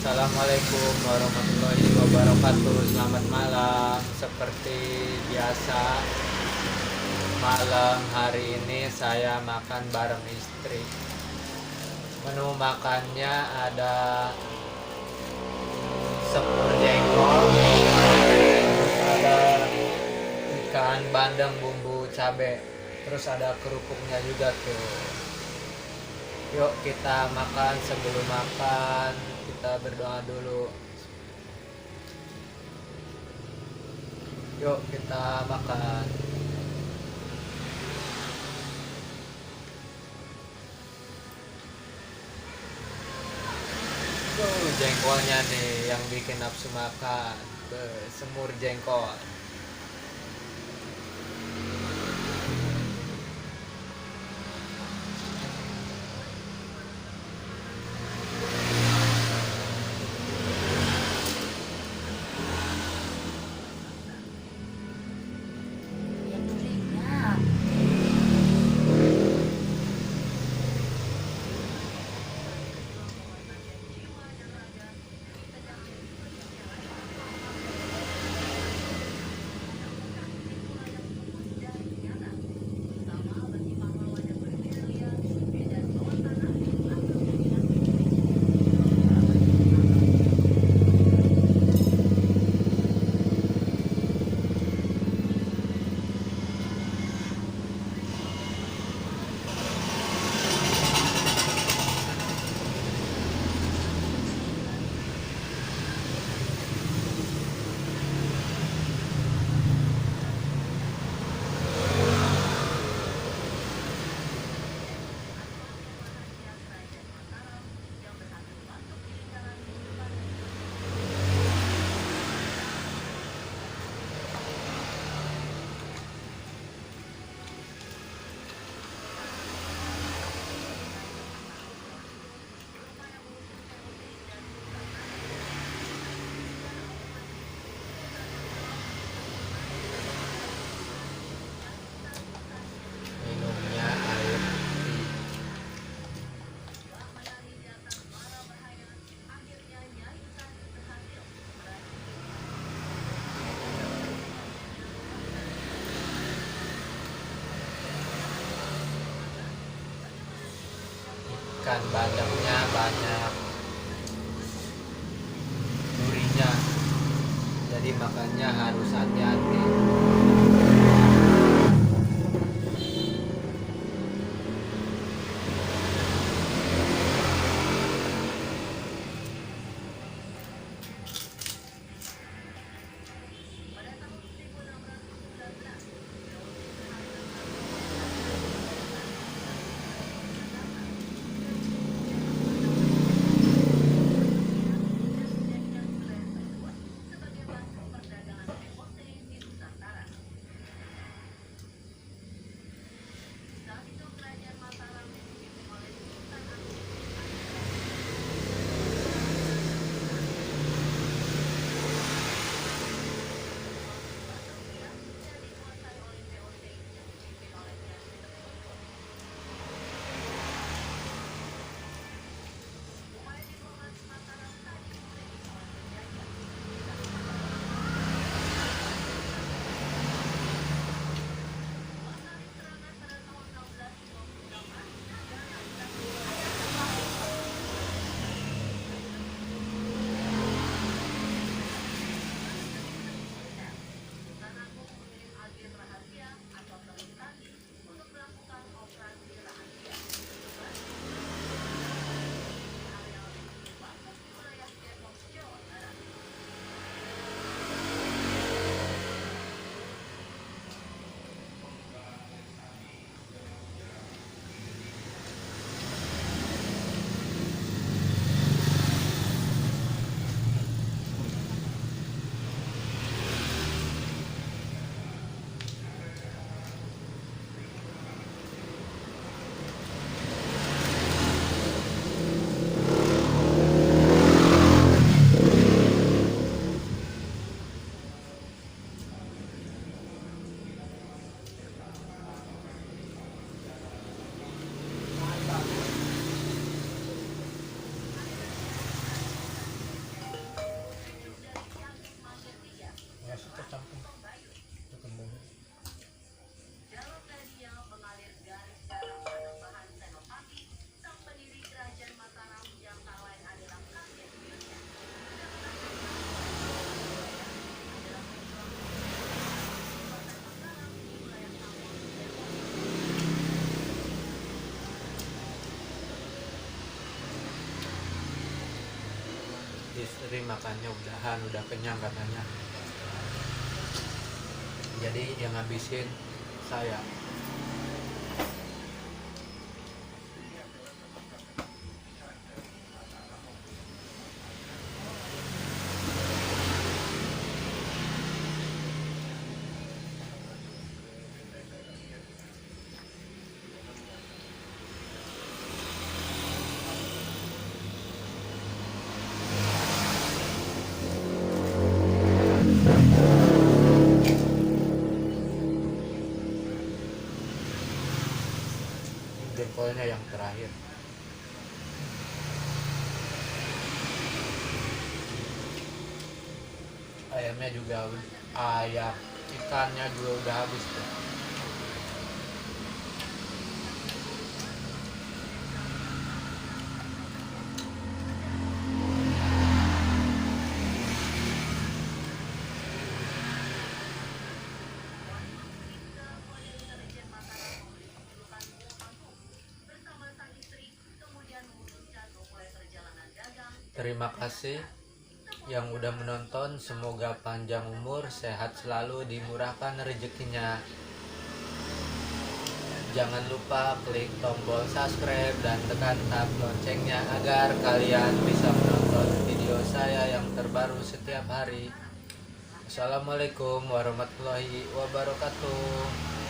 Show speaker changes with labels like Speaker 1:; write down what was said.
Speaker 1: Assalamualaikum warahmatullahi wabarakatuh. Selamat malam. Seperti biasa, malam hari ini saya makan bareng istri. Menu makannya ada semur jengkol, ada ikan bandeng bumbu cabe, terus ada kerupuknya juga tuh. Yuk kita makan. Sebelum makan kita berdoa dulu. Yuk kita makan. Tuh jengkolnya nih yang bikin nafsu makan. Semur jengkol.
Speaker 2: Yang ringan.
Speaker 1: Minumnya air putih. Ikan bandengnya banyak durinya, jadi makannya harus hati-hati. istri makannya udahan, udah kenyang katanya. Jadi yang ngabisin saya. Jempolnya yang terakhir. Ayamnya juga ayam ikannya juga udah habis tuh. Terima kasih yang udah menonton, semoga panjang umur, sehat selalu, dimurahkan rezekinya. Jangan lupa klik tombol subscribe dan tekan tab loncengnya agar kalian bisa menonton video saya yang terbaru setiap hari. Assalamualaikum warahmatullahi wabarakatuh.